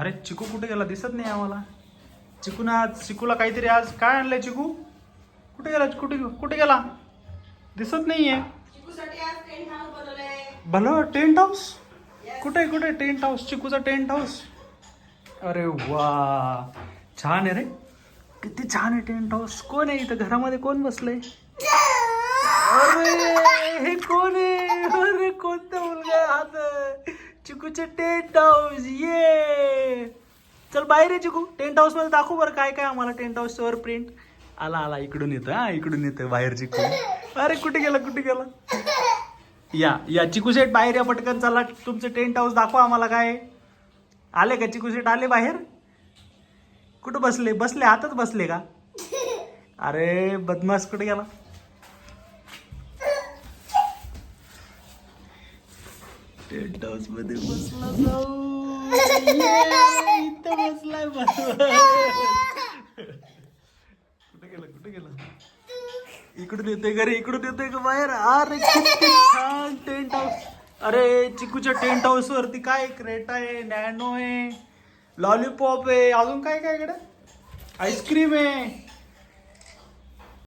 अरे चिकू कुठे गेला दिसत नाही आम्हाला. चिकूला काहीतरी आज काय आणलंय चिकू? कुठे गेला? कुठे गेला? दिसत नाहीये. भलं टेंट हाऊस कुठे टेंट हाऊस? चिकूचा टेंट हाऊस. अरे वा छान आहे रे, किती छान आहे टेंट हाऊस. कोण आहे इथं घरामध्ये? कोण बसलंय? अरे हे कोण आहे? अरे कोणता मुलगा हात? चिकूचे टेंट हाऊस. ये चल बाहेर आहे चिकू. टेंट हाऊस मध्ये दाखव बरं काय काय आम्हाला. टेंट हाऊस वर प्रिंट आला इकडून येतं. हा इकडून येतं बाहेर चिकू. अरे कुठे गेला? या चिकू शेट बाहेर या पटकन. चला तुमचं टेंट हाऊस दाखवा आम्हाला. काय आले का चिकू शेट? आले बाहेर? कुठं बसले आतच बसले का? अरे बदमाश कुठे गेला? टेंट हाऊस मध्ये बसला जाऊ. इथं बसलाय कुठे गेला? इकडून येतोय घरी, इकडून येतोय का बाहेर? अरे किती छान टेंट हाऊस. अरे चिकूच्या टेंट हाऊस वरती काय क्रेटा आहे, नॅनो आहे, लॉलीपॉप आहे, अजून काय इकडे आईस्क्रीम आहे.